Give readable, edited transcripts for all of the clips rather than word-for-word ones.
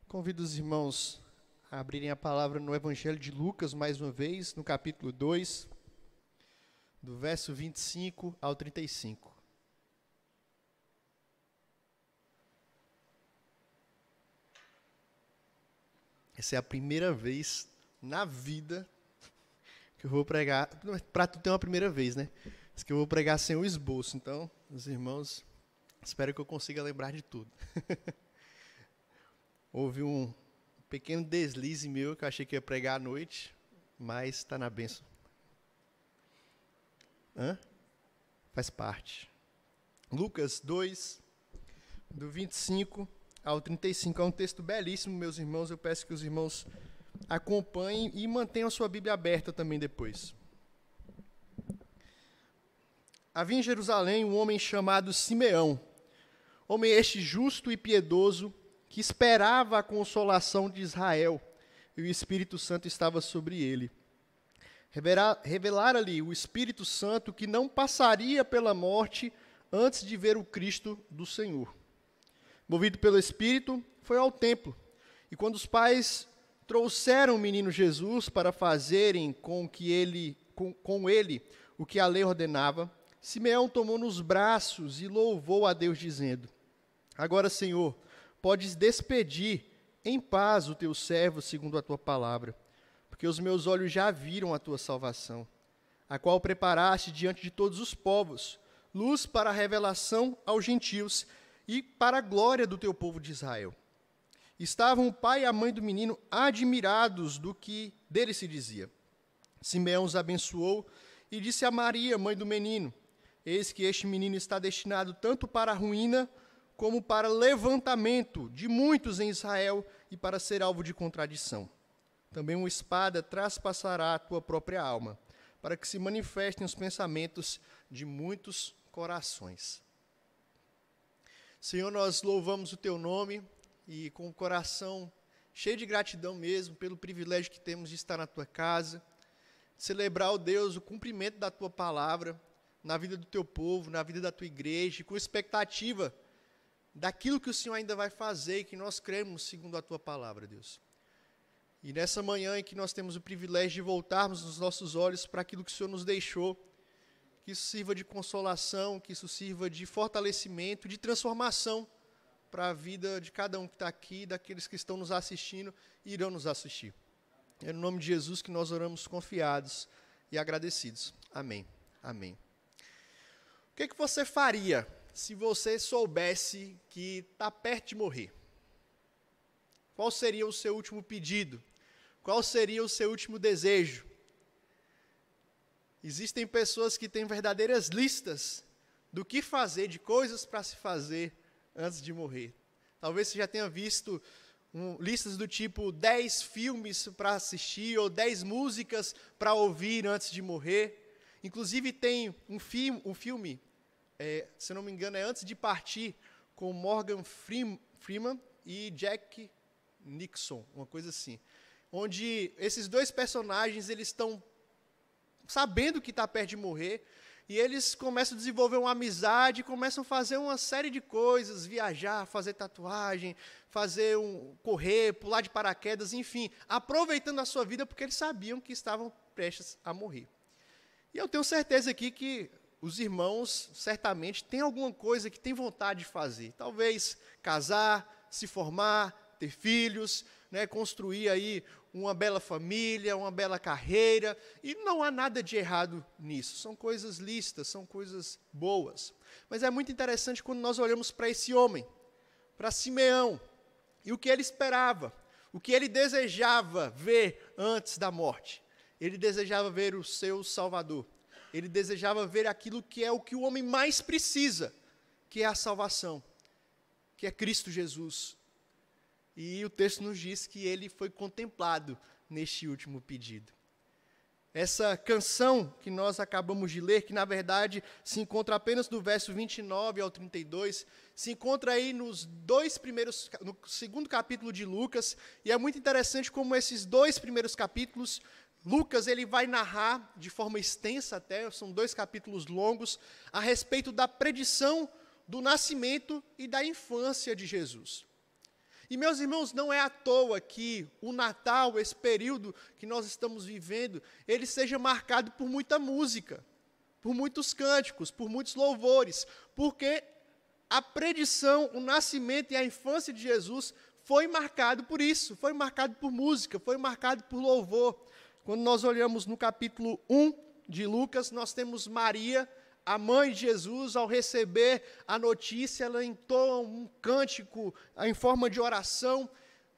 Convido os irmãos a abrirem a palavra no Evangelho de Lucas, mais uma vez, no capítulo 2, do verso 25 ao 35. Essa é a primeira vez na vida que eu vou pregar. Para tu ter uma primeira vez, né? Mas que eu vou pregar sem o esboço. Então, os irmãos, espero que eu consiga lembrar de tudo. Houve um pequeno deslize meu que eu achei que ia pregar à noite, mas está na bênção. Faz parte. Lucas 2, do 25 ao 35. É um texto belíssimo, meus irmãos. Eu peço que os irmãos acompanhem e mantenham a sua Bíblia aberta também depois. Havia em Jerusalém um homem chamado Simeão, homem este justo e piedoso, que esperava a consolação de Israel, e o Espírito Santo estava sobre ele. Revelara-lhe o Espírito Santo que não passaria pela morte antes de ver o Cristo do Senhor. Movido pelo Espírito, foi ao templo, e quando os pais trouxeram o menino Jesus para fazerem com ele o que a lei ordenava, Simeão tomou nos braços e louvou a Deus, dizendo: Agora, Senhor, podes despedir em paz o teu servo segundo a tua palavra, porque os meus olhos já viram a tua salvação, a qual preparaste diante de todos os povos, luz para a revelação aos gentios e para a glória do teu povo de Israel. Estavam o pai e a mãe do menino admirados do que dele se dizia. Simeão os abençoou e disse a Maria, mãe do menino: Eis que este menino está destinado tanto para a ruína como para levantamento de muitos em Israel e para ser alvo de contradição. Também uma espada traspassará a tua própria alma, para que se manifestem os pensamentos de muitos corações. Senhor, nós louvamos o teu nome e com o coração cheio de gratidão mesmo pelo privilégio que temos de estar na tua casa, de celebrar, ó Deus, o cumprimento da tua palavra na vida do teu povo, na vida da tua igreja, com expectativa daquilo que o Senhor ainda vai fazer e que nós cremos segundo a tua palavra, Deus. E nessa manhã em que nós temos o privilégio de voltarmos os nossos olhos para aquilo que o Senhor nos deixou, que isso sirva de consolação, que isso sirva de fortalecimento, de transformação para a vida de cada um que está aqui, daqueles que estão nos assistindo e irão nos assistir. É no nome de Jesus que nós oramos confiados e agradecidos. Amém. Amém. O que você faria se você soubesse que está perto de morrer? Qual seria o seu último pedido? Qual seria o seu último desejo? Existem pessoas que têm verdadeiras listas do que fazer, de coisas para se fazer antes de morrer. Talvez você já tenha visto listas do tipo 10 filmes para assistir ou 10 músicas para ouvir antes de morrer. Inclusive tem um filme, se não me engano, é Antes de Partir, com Morgan Freeman e Jack Nicholson, uma coisa assim, onde esses dois personagens eles estão sabendo que está perto de morrer e eles começam a desenvolver uma amizade, começam a fazer uma série de coisas, viajar, fazer tatuagem, correr, pular de paraquedas, enfim, aproveitando a sua vida porque eles sabiam que estavam prestes a morrer. E eu tenho certeza aqui que os irmãos certamente têm alguma coisa que têm vontade de fazer. Talvez casar, se formar, ter filhos, né, construir aí uma bela família, uma bela carreira. E não há nada de errado nisso. São coisas lícitas, são coisas boas. Mas é muito interessante quando nós olhamos para esse homem, para Simeão, e o que ele esperava, o que ele desejava ver antes da morte. Ele desejava ver o seu Salvador. Ele desejava ver aquilo que é o que o homem mais precisa, que é a salvação, que é Cristo Jesus. E o texto nos diz que ele foi contemplado neste último pedido. Essa canção que nós acabamos de ler, que na verdade se encontra apenas do verso 29 ao 32, se encontra aí no segundo capítulo de Lucas, e é muito interessante como esses 2 primeiros capítulos, Lucas ele vai narrar de forma extensa até, são 2 capítulos longos, a respeito da predição do nascimento e da infância de Jesus. E, meus irmãos, não é à toa que o Natal, esse período que nós estamos vivendo, ele seja marcado por muita música, por muitos cânticos, por muitos louvores, porque a predição, o nascimento e a infância de Jesus foi marcado por isso, foi marcado por música, foi marcado por louvor. Quando nós olhamos no capítulo 1 de Lucas, nós temos Maria, a mãe de Jesus, ao receber a notícia, ela entoa um cântico em forma de oração,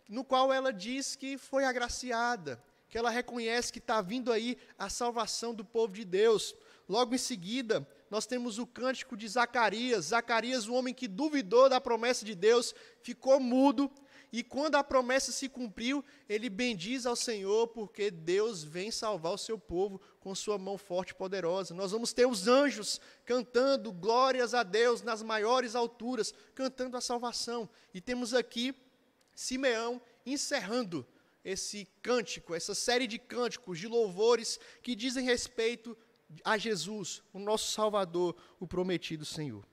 no qual ela diz que foi agraciada, que ela reconhece que está vindo aí a salvação do povo de Deus. Logo em seguida, nós temos o cântico de Zacarias. Zacarias, o homem que duvidou da promessa de Deus, ficou mudo, e quando a promessa se cumpriu, ele bendiz ao Senhor, porque Deus vem salvar o seu povo com sua mão forte e poderosa. Nós vamos ter os anjos cantando glórias a Deus nas maiores alturas, cantando a salvação. E temos aqui Simeão encerrando esse cântico, essa série de cânticos, de louvores que dizem respeito a Jesus, o nosso Salvador, o prometido Senhor.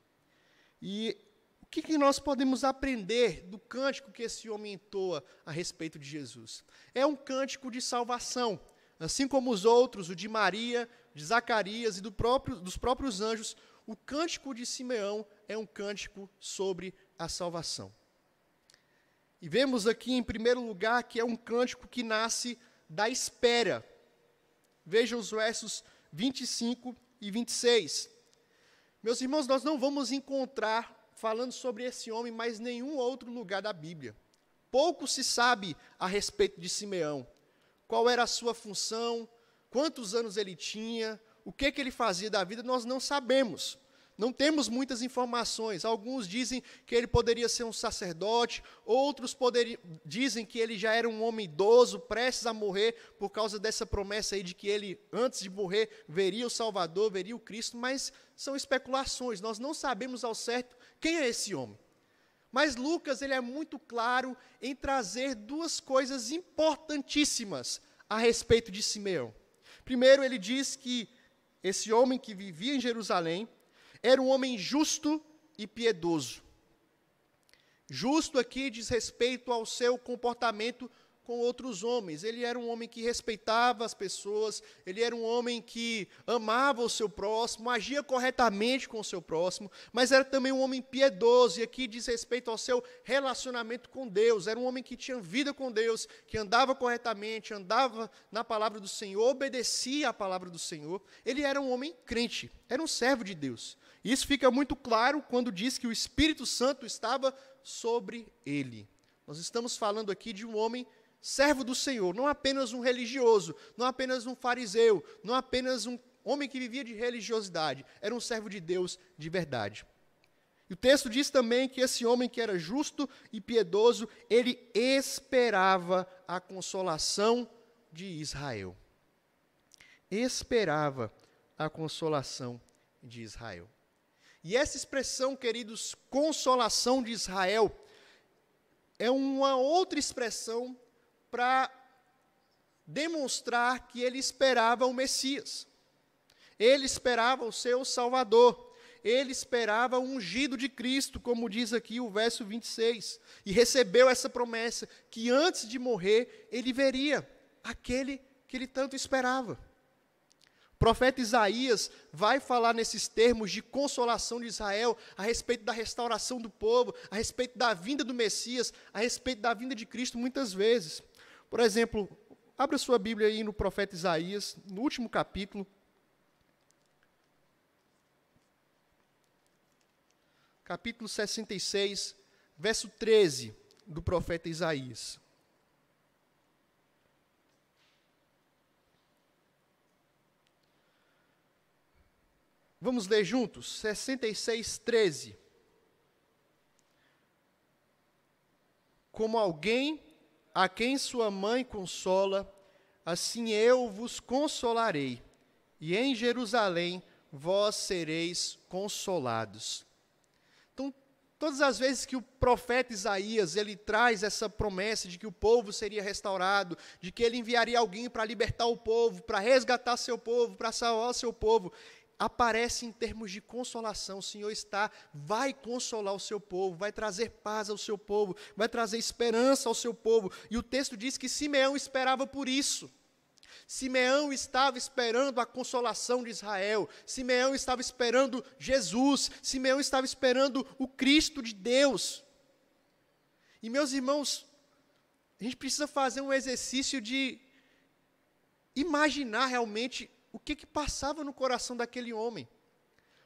E o que nós podemos aprender do cântico que esse homem entoa a respeito de Jesus? É um cântico de salvação, assim como os outros, o de Maria, de Zacarias e dos próprios anjos. O cântico de Simeão é um cântico sobre a salvação. E vemos aqui, em primeiro lugar, que é um cântico que nasce da espera. Vejam os versos 25 e 26. Meus irmãos, nós não vamos encontrar, falando sobre esse homem, mais nenhum outro lugar da Bíblia. Pouco se sabe a respeito de Simeão. Qual era a sua função, quantos anos ele tinha, o que ele fazia da vida, nós não sabemos. Não temos muitas informações. Alguns dizem que ele poderia ser um sacerdote, outros dizem que ele já era um homem idoso, prestes a morrer, por causa dessa promessa aí de que ele, antes de morrer, veria o Salvador, veria o Cristo, mas são especulações, nós não sabemos ao certo quem é esse homem. Mas Lucas, ele é muito claro em trazer duas coisas importantíssimas a respeito de Simeão. Primeiro, ele diz que esse homem que vivia em Jerusalém era um homem justo e piedoso. Justo aqui diz respeito ao seu comportamento com outros homens. Ele era um homem que respeitava as pessoas, ele era um homem que amava o seu próximo, agia corretamente com o seu próximo, mas era também um homem piedoso, e aqui diz respeito ao seu relacionamento com Deus. Era um homem que tinha vida com Deus, que andava corretamente, andava na palavra do Senhor, obedecia à palavra do Senhor. Ele era um homem crente, era um servo de Deus. Isso fica muito claro quando diz que o Espírito Santo estava sobre ele. Nós estamos falando aqui de um homem servo do Senhor, não apenas um religioso, não apenas um fariseu, não apenas um homem que vivia de religiosidade, era um servo de Deus de verdade. E o texto diz também que esse homem que era justo e piedoso, ele esperava a consolação de Israel. Esperava a consolação de Israel. E essa expressão, queridos, consolação de Israel, é uma outra expressão para demonstrar que ele esperava o Messias. Ele esperava o seu Salvador. Ele esperava o ungido de Cristo, como diz aqui o verso 26. E recebeu essa promessa que antes de morrer, ele veria aquele que ele tanto esperava. O profeta Isaías vai falar nesses termos de consolação de Israel, a respeito da restauração do povo, a respeito da vinda do Messias, a respeito da vinda de Cristo muitas vezes. Por exemplo, abra sua Bíblia aí no profeta Isaías, no último capítulo. Capítulo 66, verso 13 do profeta Isaías. Vamos ler juntos? 66, 13. Como alguém a quem sua mãe consola, assim eu vos consolarei, e em Jerusalém vós sereis consolados. Então, todas as vezes que o profeta Isaías, ele traz essa promessa de que o povo seria restaurado, de que ele enviaria alguém para libertar o povo, para resgatar seu povo, para salvar seu povo, aparece em termos de consolação. O Senhor vai consolar o seu povo, vai trazer paz ao seu povo, vai trazer esperança ao seu povo. E o texto diz que Simeão esperava por isso. Simeão estava esperando a consolação de Israel. Simeão estava esperando Jesus. Simeão estava esperando o Cristo de Deus. E, meus irmãos, a gente precisa fazer um exercício de imaginar realmente o que passava no coração daquele homem.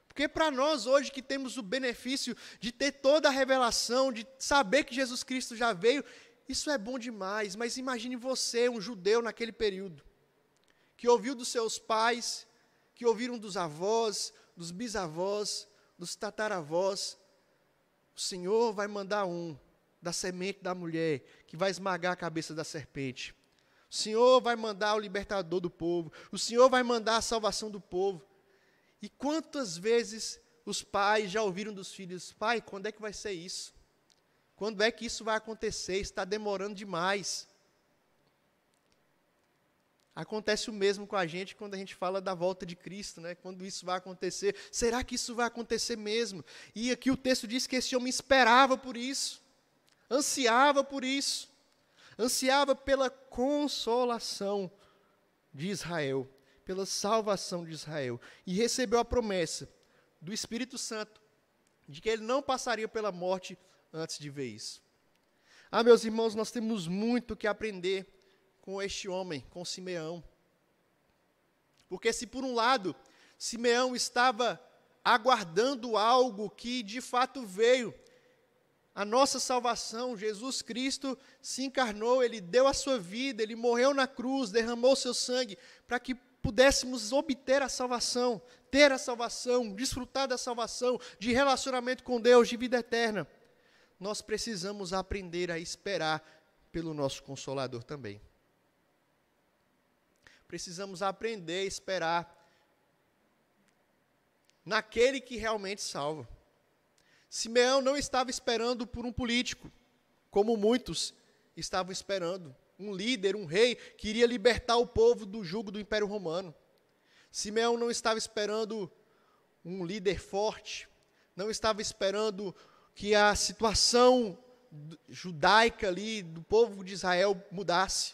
Porque para nós hoje que temos o benefício de ter toda a revelação, de saber que Jesus Cristo já veio, isso é bom demais. Mas imagine você, um judeu naquele período, que ouviu dos seus pais, que ouviram dos avós, dos bisavós, dos tataravós, o Senhor vai mandar da semente da mulher, que vai esmagar a cabeça da serpente. O Senhor vai mandar o libertador do povo. O Senhor vai mandar a salvação do povo. E quantas vezes os pais já ouviram dos filhos: pai, quando é que vai ser isso? Quando é que isso vai acontecer? Está demorando demais. Acontece o mesmo com a gente quando a gente fala da volta de Cristo, né? Quando isso vai acontecer. Será que isso vai acontecer mesmo? E aqui o texto diz que esse homem esperava por isso. Ansiava por isso. Ansiava pela consolação de Israel, pela salvação de Israel. E recebeu a promessa do Espírito Santo, de que ele não passaria pela morte antes de ver isso. Meus irmãos, nós temos muito que aprender com este homem, com Simeão. Porque se por um lado, Simeão estava aguardando algo que de fato veio, a nossa salvação, Jesus Cristo se encarnou, Ele deu a sua vida, Ele morreu na cruz, derramou seu sangue, para que pudéssemos obter a salvação, ter a salvação, desfrutar da salvação, de relacionamento com Deus, de vida eterna. Nós precisamos aprender a esperar pelo nosso Consolador também. Precisamos aprender a esperar naquele que realmente salva. Simeão não estava esperando por um político, como muitos estavam esperando. Um líder, um rei, que iria libertar o povo do jugo do Império Romano. Simeão não estava esperando um líder forte, não estava esperando que a situação judaica ali, do povo de Israel, mudasse.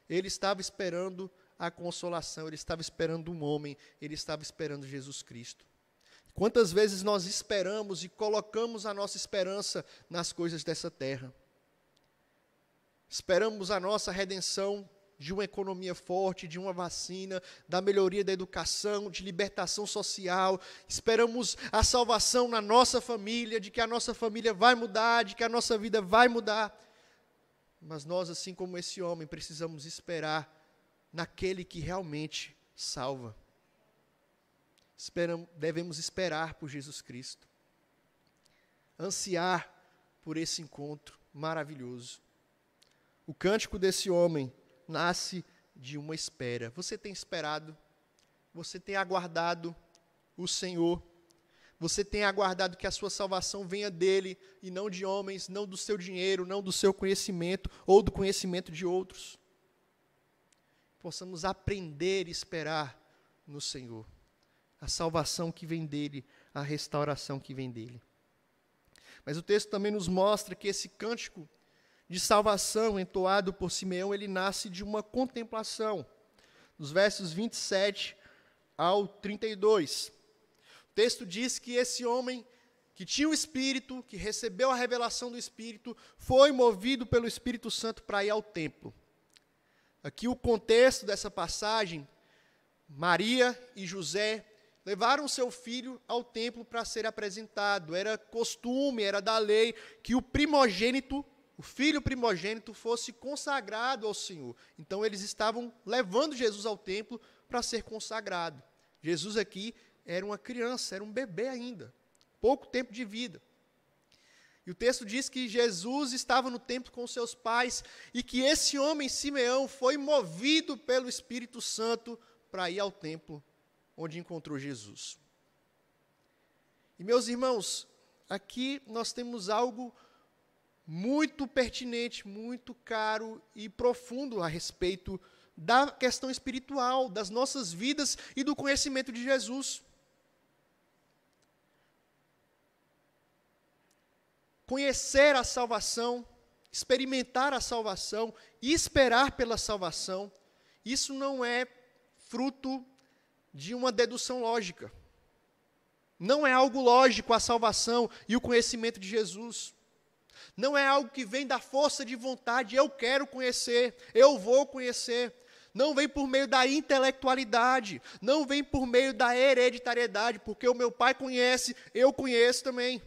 Ele estava esperando a consolação, ele estava esperando um homem, ele estava esperando Jesus Cristo. Quantas vezes nós esperamos e colocamos a nossa esperança nas coisas dessa terra? Esperamos a nossa redenção de uma economia forte, de uma vacina, da melhoria da educação, de libertação social. Esperamos a salvação na nossa família, de que a nossa família vai mudar, de que a nossa vida vai mudar. Mas nós, assim como esse homem, precisamos esperar naquele que realmente salva. Devemos esperar por Jesus Cristo. Ansiar por esse encontro maravilhoso. O cântico desse homem nasce de uma espera. Você tem esperado? Você tem aguardado o Senhor? Você tem aguardado que a sua salvação venha dele e não de homens, não do seu dinheiro, não do seu conhecimento ou do conhecimento de outros? Possamos aprender e esperar no Senhor. A salvação que vem dele, a restauração que vem dele. Mas o texto também nos mostra que esse cântico de salvação entoado por Simeão, ele nasce de uma contemplação. Nos versos 27 ao 32. O texto diz que esse homem que tinha o Espírito, que recebeu a revelação do Espírito, foi movido pelo Espírito Santo para ir ao templo. Aqui o contexto dessa passagem, Maria e José levaram seu filho ao templo para ser apresentado. Era costume, era da lei, que o primogênito, o filho primogênito, fosse consagrado ao Senhor. Então eles estavam levando Jesus ao templo para ser consagrado. Jesus aqui era uma criança, era um bebê ainda, pouco tempo de vida. E o texto diz que Jesus estava no templo com seus pais e que esse homem, Simeão, foi movido pelo Espírito Santo para ir ao templo onde encontrou Jesus. E, meus irmãos, aqui nós temos algo muito pertinente, muito caro e profundo a respeito da questão espiritual, das nossas vidas e do conhecimento de Jesus. conhecer a salvação, experimentar a salvação e esperar pela salvação, isso não é fruto de uma dedução lógica. Não é algo lógico a salvação e o conhecimento de Jesus. Não é algo que vem da força de vontade, eu quero conhecer, eu vou conhecer. Não vem por meio da intelectualidade, não vem por meio da hereditariedade, porque o meu pai conhece, eu conheço também.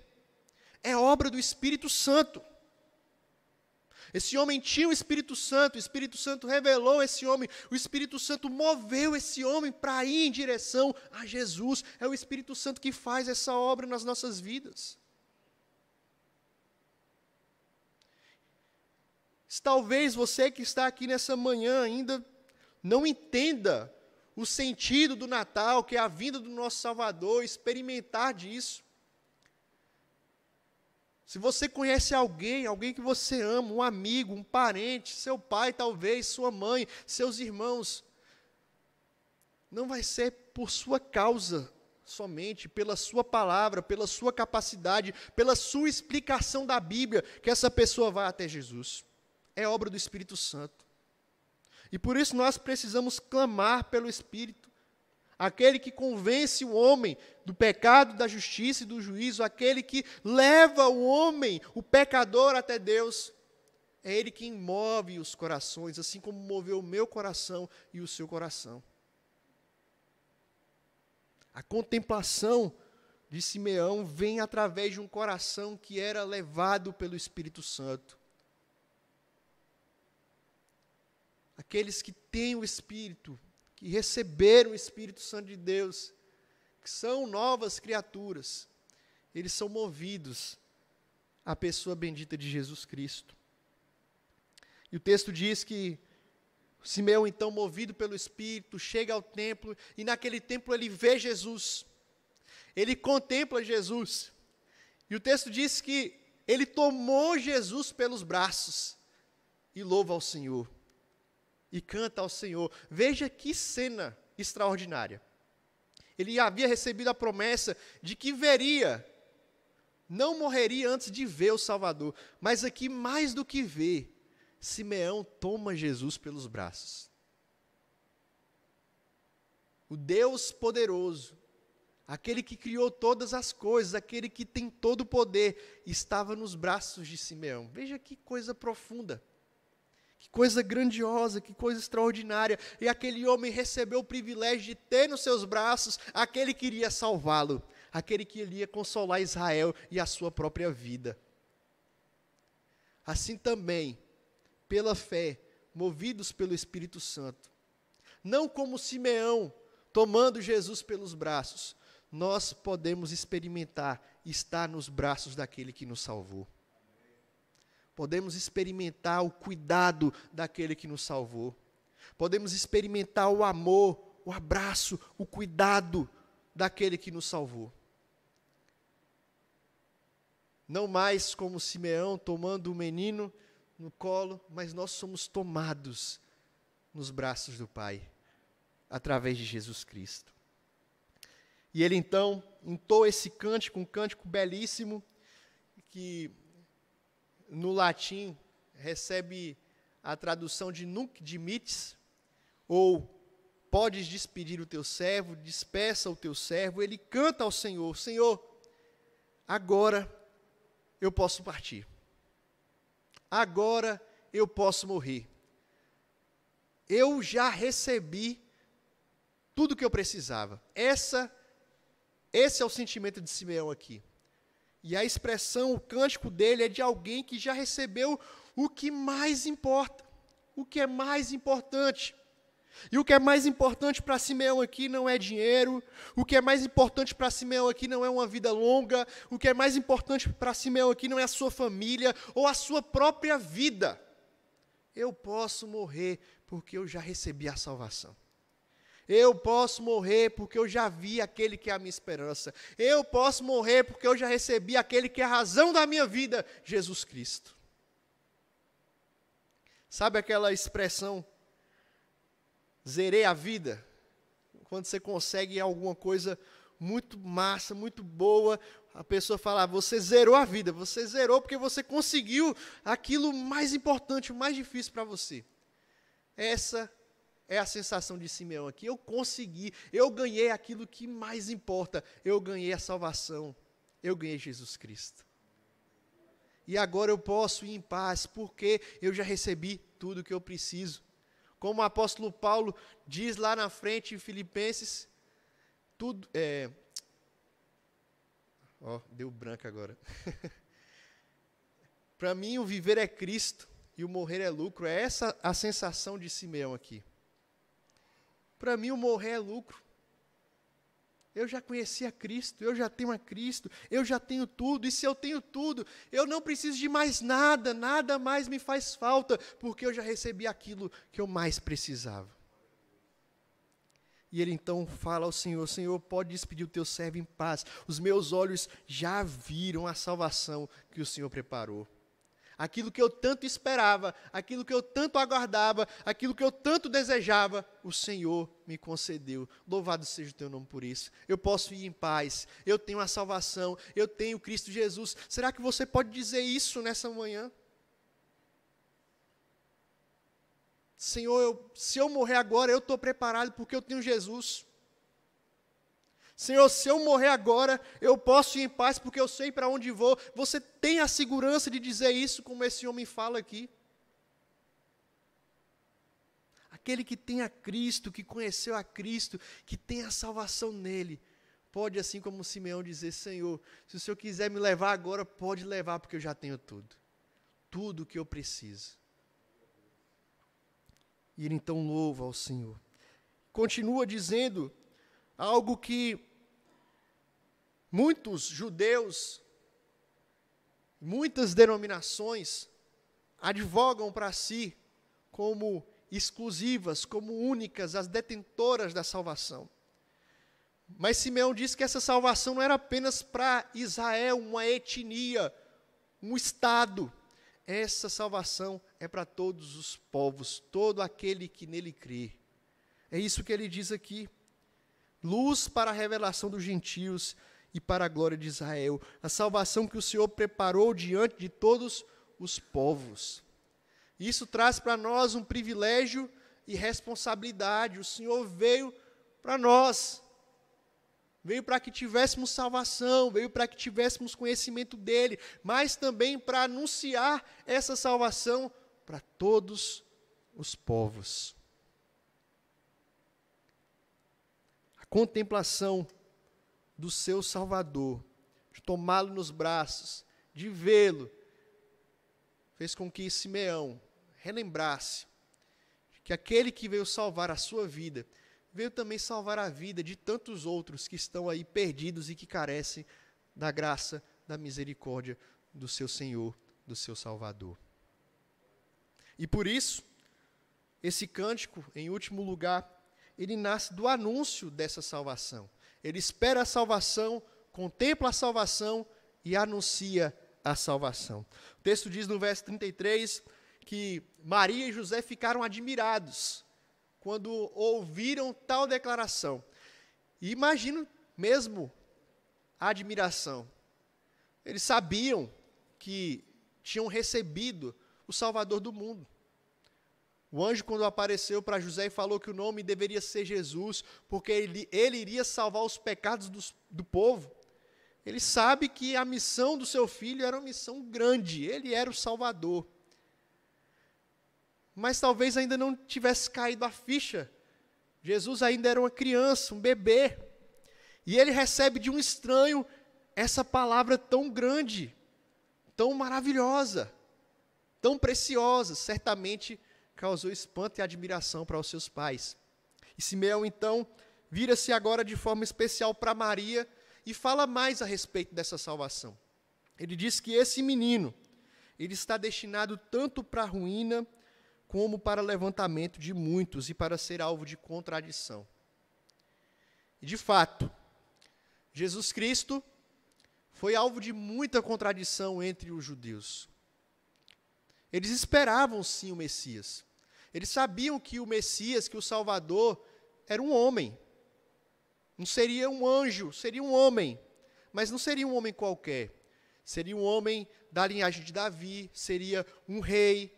É obra do Espírito Santo. Esse homem tinha o Espírito Santo revelou esse homem, o Espírito Santo moveu esse homem para ir em direção a Jesus. É o Espírito Santo que faz essa obra nas nossas vidas. Talvez você que está aqui nessa manhã ainda não entenda o sentido do Natal, que é a vinda do nosso Salvador, experimentar disso. Se você conhece alguém que você ama, um amigo, um parente, seu pai talvez, sua mãe, seus irmãos, não vai ser por sua causa somente, pela sua palavra, pela sua capacidade, pela sua explicação da Bíblia, que essa pessoa vai até Jesus. É obra do Espírito Santo. E por isso nós precisamos clamar pelo Espírito. Aquele que convence o homem do pecado, da justiça e do juízo, aquele que leva o homem, o pecador, até Deus, é Ele quem move os corações, assim como moveu o meu coração e o seu coração. A contemplação de Simeão vem através de um coração que era levado pelo Espírito Santo. Aqueles que têm o Espírito, que receberam o Espírito Santo de Deus, que são novas criaturas, eles são movidos à pessoa bendita de Jesus Cristo. E o texto diz que Simeão, então, movido pelo Espírito, chega ao templo, e naquele templo ele vê Jesus, ele contempla Jesus, e o texto diz que ele tomou Jesus pelos braços, e louva ao Senhor, e canta ao Senhor. Veja que cena extraordinária. Ele havia recebido a promessa de que veria, não morreria antes de ver o Salvador, mas aqui mais do que ver, Simeão toma Jesus pelos braços. O Deus poderoso, aquele que criou todas as coisas, aquele que tem todo o poder, estava nos braços de Simeão. Veja que coisa profunda. Que coisa grandiosa, que coisa extraordinária. E aquele homem recebeu o privilégio de ter nos seus braços aquele que iria salvá-lo, aquele que iria consolar Israel e a sua própria vida. Assim também, pela fé, movidos pelo Espírito Santo, não como Simeão, tomando Jesus pelos braços, nós podemos experimentar estar nos braços daquele que nos salvou. Podemos experimentar o cuidado daquele que nos salvou. Podemos experimentar o amor, o abraço, o cuidado daquele que nos salvou. Não mais como Simeão tomando o menino no colo, mas nós somos tomados nos braços do Pai, através de Jesus Cristo. E ele então entoa esse cântico, um cântico belíssimo, que no latim recebe a tradução de nunc dimittis, ou podes despedir o teu servo, despeça o teu servo. Ele canta ao Senhor: Senhor, agora eu posso partir. Agora eu posso morrer. Eu já recebi tudo o que eu precisava. Esse é o sentimento de Simeão aqui. E a expressão, o cântico dele é de alguém que já recebeu o que mais importa, o que é mais importante. E o que é mais importante para Simeão aqui não é dinheiro, o que é mais importante para Simeão aqui não é uma vida longa, o que é mais importante para Simeão aqui não é a sua família ou a sua própria vida. Eu posso morrer porque eu já recebi a salvação. Eu posso morrer porque eu já vi aquele que é a minha esperança. Eu posso morrer porque eu já recebi aquele que é a razão da minha vida, Jesus Cristo. Sabe aquela expressão, zerei a vida? Quando você consegue alguma coisa muito massa, muito boa. A pessoa fala, você zerou a vida, você zerou porque você conseguiu aquilo mais importante, o mais difícil para você. Essa é a sensação de Simeão aqui. Eu consegui, eu ganhei aquilo que mais importa. Eu ganhei a salvação, eu ganhei Jesus Cristo. E agora eu posso ir em paz, porque eu já recebi tudo o que eu preciso. Como o apóstolo Paulo diz lá na frente em Filipenses, tudo... deu branco agora. Para mim, o viver é Cristo e o morrer é lucro. É essa a sensação de Simeão aqui. Para mim, o morrer é lucro. Eu já conheci a Cristo, eu já tenho a Cristo, eu já tenho tudo, e se eu tenho tudo, eu não preciso de mais nada, nada mais me faz falta, porque eu já recebi aquilo que eu mais precisava. E ele então fala ao Senhor, Senhor, pode despedir o teu servo em paz, os meus olhos já viram a salvação que o Senhor preparou. Aquilo que eu tanto esperava, aquilo que eu tanto aguardava, aquilo que eu tanto desejava, o Senhor me concedeu. Louvado seja o teu nome por isso. Eu posso ir em paz, eu tenho a salvação, eu tenho Cristo Jesus. Será que você pode dizer isso nessa manhã? Senhor, se eu morrer agora, eu estou preparado porque eu tenho Jesus. Senhor, se eu morrer agora, eu posso ir em paz porque eu sei para onde vou. Você tem a segurança de dizer isso como esse homem fala aqui? Aquele que tem a Cristo, que conheceu a Cristo, que tem a salvação nele, pode, assim como Simeão, dizer, Senhor, se o Senhor quiser me levar agora, pode levar porque eu já tenho tudo. Tudo o que eu preciso. E ele então louva ao Senhor. Continua dizendo algo que muitos judeus, muitas denominações advogam para si como exclusivas, como únicas, as detentoras da salvação. Mas Simeão diz que essa salvação não era apenas para Israel, uma etnia, um estado. Essa salvação é para todos os povos, todo aquele que nele crê. É isso que ele diz aqui. Luz para a revelação dos gentios e para a glória de Israel. A salvação que o Senhor preparou diante de todos os povos. Isso traz para nós um privilégio e responsabilidade. O Senhor veio para nós. Veio para que tivéssemos salvação, veio para que tivéssemos conhecimento dele, mas também para anunciar essa salvação para todos os povos. A contemplação do seu Salvador, de tomá-lo nos braços, de vê-lo, fez com que Simeão relembrasse que aquele que veio salvar a sua vida, veio também salvar a vida de tantos outros que estão aí perdidos e que carecem da graça, da misericórdia do seu Senhor, do seu Salvador. E por isso, esse cântico, em último lugar, ele nasce do anúncio dessa salvação. Ele espera a salvação, contempla a salvação e anuncia a salvação. O texto diz no verso 33 que Maria e José ficaram admirados quando ouviram tal declaração. E imagino mesmo a admiração. Eles sabiam que tinham recebido o Salvador do mundo. O anjo, quando apareceu para José e falou que o nome deveria ser Jesus, porque ele iria salvar os pecados do povo, ele sabe que a missão do seu filho era uma missão grande, ele era o Salvador. Mas talvez ainda não tivesse caído a ficha. Jesus ainda era uma criança, um bebê. E ele recebe de um estranho essa palavra tão grande, tão maravilhosa, tão preciosa. Certamente causou espanto e admiração para os seus pais. E Simeão, então, vira-se agora de forma especial para Maria e fala mais a respeito dessa salvação. Ele diz que esse menino, ele está destinado tanto para a ruína como para levantamento de muitos e para ser alvo de contradição. E, de fato, Jesus Cristo foi alvo de muita contradição entre os judeus. Eles esperavam, sim, o Messias. Eles sabiam que o Messias, que o Salvador, era um homem. Não seria um anjo, seria um homem. Mas não seria um homem qualquer. Seria um homem da linhagem de Davi, seria um rei,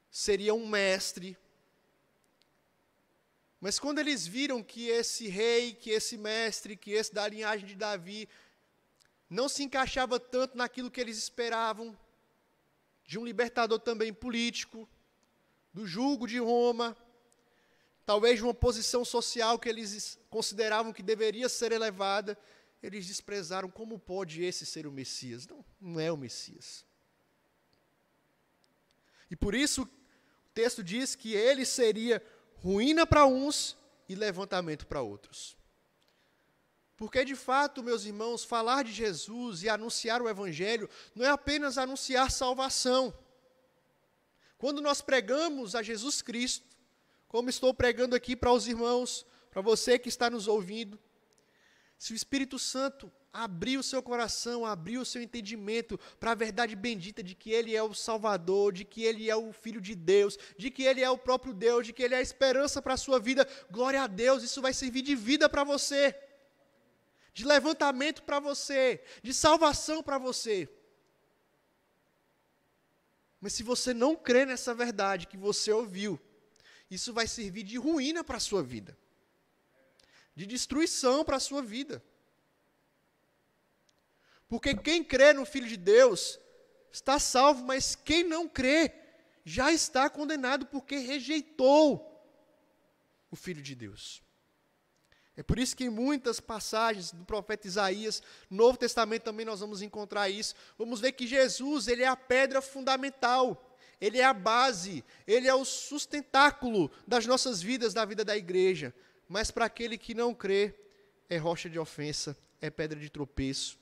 seria um mestre. Mas quando eles viram que esse rei, que esse mestre, que esse da linhagem de Davi, não se encaixava tanto naquilo que eles esperavam, de um libertador também político, do jugo de Roma, talvez de uma posição social que eles consideravam que deveria ser elevada, eles desprezaram. Como pode esse ser o Messias? Não, não é o Messias. E por isso o texto diz que ele seria ruína para uns e levantamento para outros. Porque, de fato, meus irmãos, falar de Jesus e anunciar o Evangelho não é apenas anunciar salvação. Quando nós pregamos a Jesus Cristo, como estou pregando aqui para os irmãos, para você que está nos ouvindo, se o Espírito Santo abrir o seu coração, abrir o seu entendimento para a verdade bendita de que Ele é o Salvador, de que Ele é o Filho de Deus, de que Ele é o próprio Deus, de que Ele é a esperança para a sua vida, glória a Deus, isso vai servir de vida para você, de levantamento para você, de salvação para você. Mas se você não crê nessa verdade que você ouviu, isso vai servir de ruína para a sua vida, de destruição para a sua vida. Porque quem crê no Filho de Deus está salvo, mas quem não crê já está condenado porque rejeitou o Filho de Deus. É por isso que em muitas passagens do profeta Isaías, no Novo Testamento também nós vamos encontrar isso. Vamos ver que Jesus, ele é a pedra fundamental, ele é a base, ele é o sustentáculo das nossas vidas, da vida da igreja. Mas para aquele que não crê, é rocha de ofensa, é pedra de tropeço.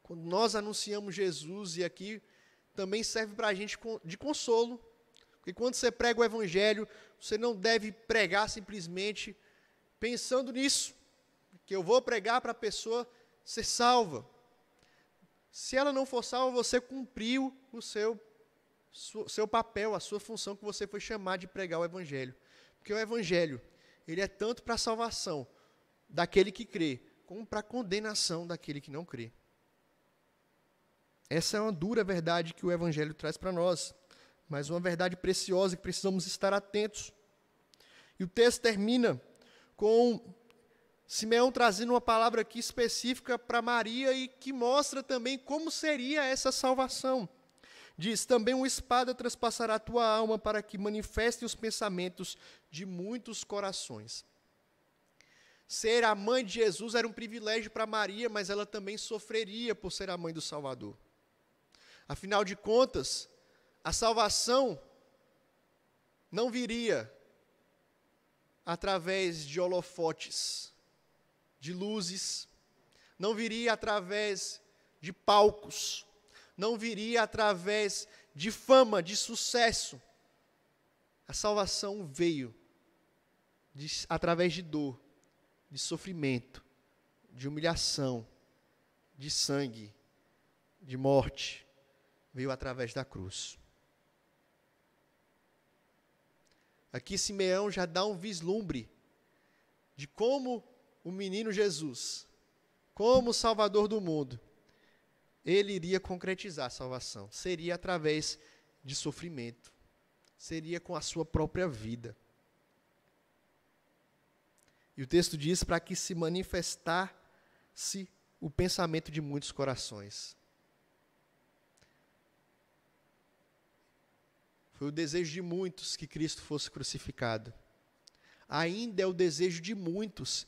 Quando nós anunciamos Jesus, e aqui também serve para a gente de consolo, porque quando você prega o Evangelho, você não deve pregar simplesmente pensando nisso, que eu vou pregar para a pessoa ser salva. Se ela não for salva, você cumpriu o seu papel, a sua função que você foi chamado de pregar o Evangelho. Porque o Evangelho, ele é tanto para a salvação daquele que crê, como para a condenação daquele que não crê. Essa é uma dura verdade que o Evangelho traz para nós, mas uma verdade preciosa que precisamos estar atentos. E o texto termina com Simeão trazendo uma palavra aqui específica para Maria e que mostra também como seria essa salvação. Diz, também uma espada transpassará a tua alma para que manifeste os pensamentos de muitos corações. Ser a mãe de Jesus era um privilégio para Maria, mas ela também sofreria por ser a mãe do Salvador. Afinal de contas, a salvação não viria através de holofotes, de luzes, não viria através de palcos, não viria através de fama, de sucesso. A salvação veio através de dor, de sofrimento, de humilhação, de sangue, de morte. Veio através da cruz. Aqui Simeão já dá um vislumbre de como o menino Jesus, como o Salvador do mundo, ele iria concretizar a salvação. Seria através de sofrimento. Seria com a sua própria vida. E o texto diz para que se manifestasse o pensamento de muitos corações. Foi o desejo de muitos que Cristo fosse crucificado. Ainda é o desejo de muitos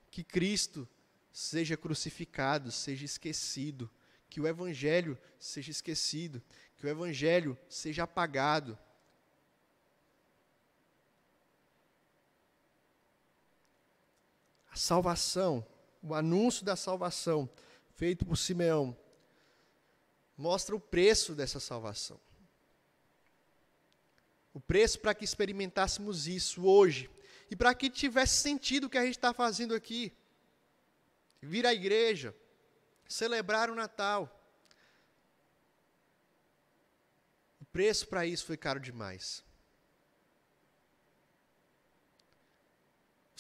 que Cristo seja crucificado, seja esquecido, que o Evangelho seja esquecido, que o Evangelho seja apagado. A salvação, o anúncio da salvação feito por Simeão, mostra o preço dessa salvação. O preço para que experimentássemos isso hoje. E para que tivesse sentido o que a gente está fazendo aqui. Vir à igreja, celebrar o Natal. O preço para isso foi caro demais.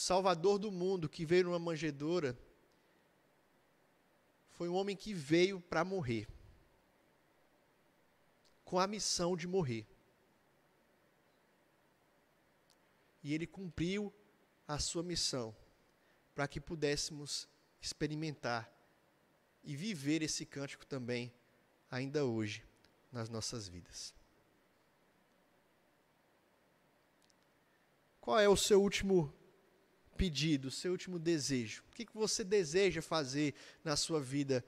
Salvador do mundo, que veio numa manjedoura, foi um homem que veio para morrer, com a missão de morrer. E ele cumpriu a sua missão, para que pudéssemos experimentar e viver esse cântico também, ainda hoje, nas nossas vidas. Qual é o seu último pedido, o seu último desejo? O que você deseja fazer na sua vida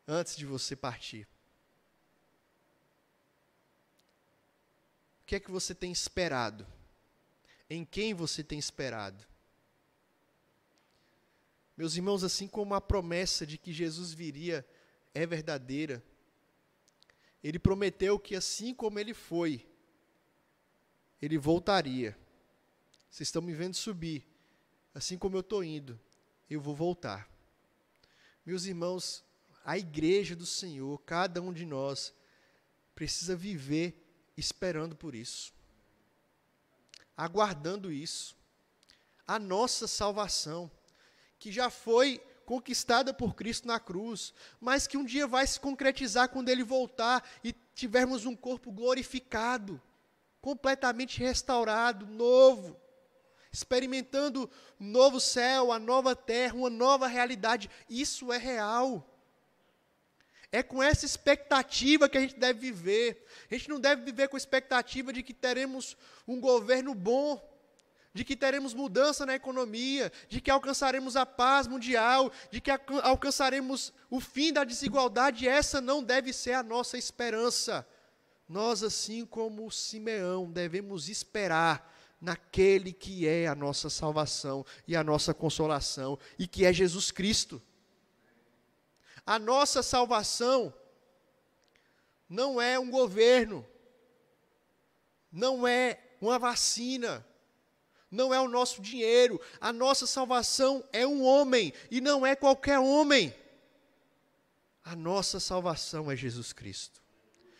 antes de você partir? O que é que você tem esperado? Em quem você tem esperado? Meus irmãos, assim como a promessa de que Jesus viria é verdadeira, ele prometeu que assim como ele foi, ele voltaria. Vocês estão me vendo subir, assim como eu estou indo, eu vou voltar. Meus irmãos, a igreja do Senhor, cada um de nós, precisa viver esperando por isso, aguardando isso, a nossa salvação, que já foi conquistada por Cristo na cruz, mas que um dia vai se concretizar quando Ele voltar e tivermos um corpo glorificado, completamente restaurado, novo, experimentando um novo céu, a nova terra, uma nova realidade. Isso é real. É com essa expectativa que a gente deve viver. A gente não deve viver com a expectativa de que teremos um governo bom, de que teremos mudança na economia, de que alcançaremos a paz mundial, de que alcançaremos o fim da desigualdade. Essa não deve ser a nossa esperança. Nós, assim como Simeão, devemos esperar naquele que é a nossa salvação e a nossa consolação, e que é Jesus Cristo. A nossa salvação não é um governo, não é uma vacina, não é o nosso dinheiro. A nossa salvação é um homem, e não é qualquer homem. A nossa salvação é Jesus Cristo.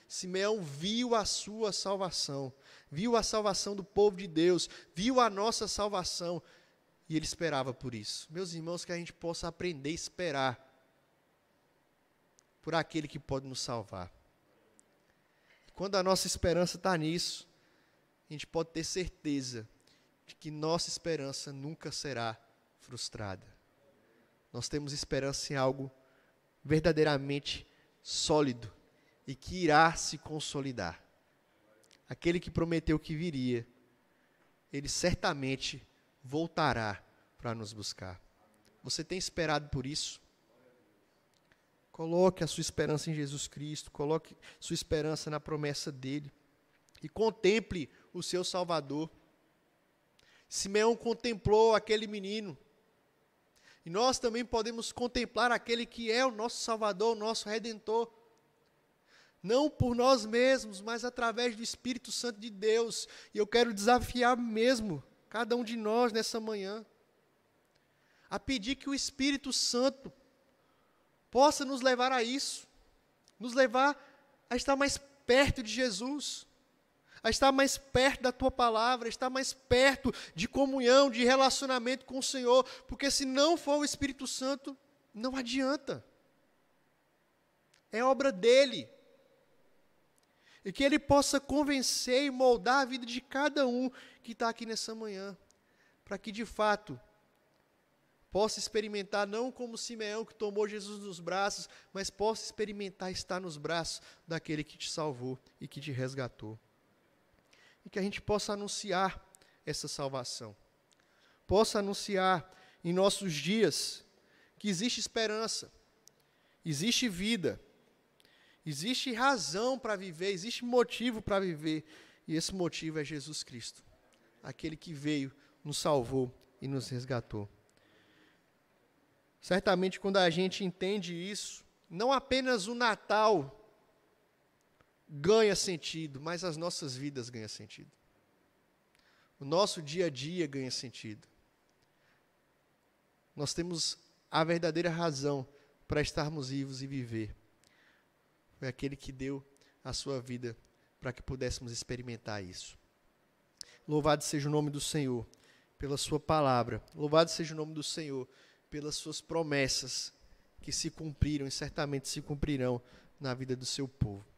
Simeão viu a sua salvação, viu a salvação do povo de Deus, viu a nossa salvação, e ele esperava por isso. Meus irmãos, que a gente possa aprender a esperar por aquele que pode nos salvar. Quando a nossa esperança está nisso, a gente pode ter certeza de que nossa esperança nunca será frustrada. Nós temos esperança em algo verdadeiramente sólido e que irá se consolidar. Aquele que prometeu que viria, ele certamente voltará para nos buscar. Você tem esperado por isso? Coloque a sua esperança em Jesus Cristo, coloque sua esperança na promessa dele e contemple o seu Salvador. Simeão contemplou aquele menino, e nós também podemos contemplar aquele que é o nosso Salvador, o nosso Redentor, não por nós mesmos, mas através do Espírito Santo de Deus. E eu quero desafiar mesmo cada um de nós nessa manhã a pedir que o Espírito Santo possa nos levar a isso, nos levar a estar mais perto de Jesus, a estar mais perto da Tua Palavra, a estar mais perto de comunhão, de relacionamento com o Senhor, porque se não for o Espírito Santo, não adianta. É obra dEle. E que Ele possa convencer e moldar a vida de cada um que está aqui nessa manhã, para que de fato possa experimentar, não como Simeão que tomou Jesus nos braços, mas possa experimentar estar nos braços daquele que te salvou e que te resgatou. E que a gente possa anunciar essa salvação, possa anunciar em nossos dias que existe esperança, existe vida, existe razão para viver, existe motivo para viver, e esse motivo é Jesus Cristo, aquele que veio, nos salvou e nos resgatou. Certamente, quando a gente entende isso, não apenas o Natal ganha sentido, mas as nossas vidas ganham sentido. O nosso dia a dia ganha sentido. Nós temos a verdadeira razão para estarmos vivos e viver. Foi aquele que deu a sua vida para que pudéssemos experimentar isso. Louvado seja o nome do Senhor. pela sua palavra. Louvado seja o nome do Senhor, pelas suas promessas que se cumpriram e certamente se cumprirão na vida do seu povo.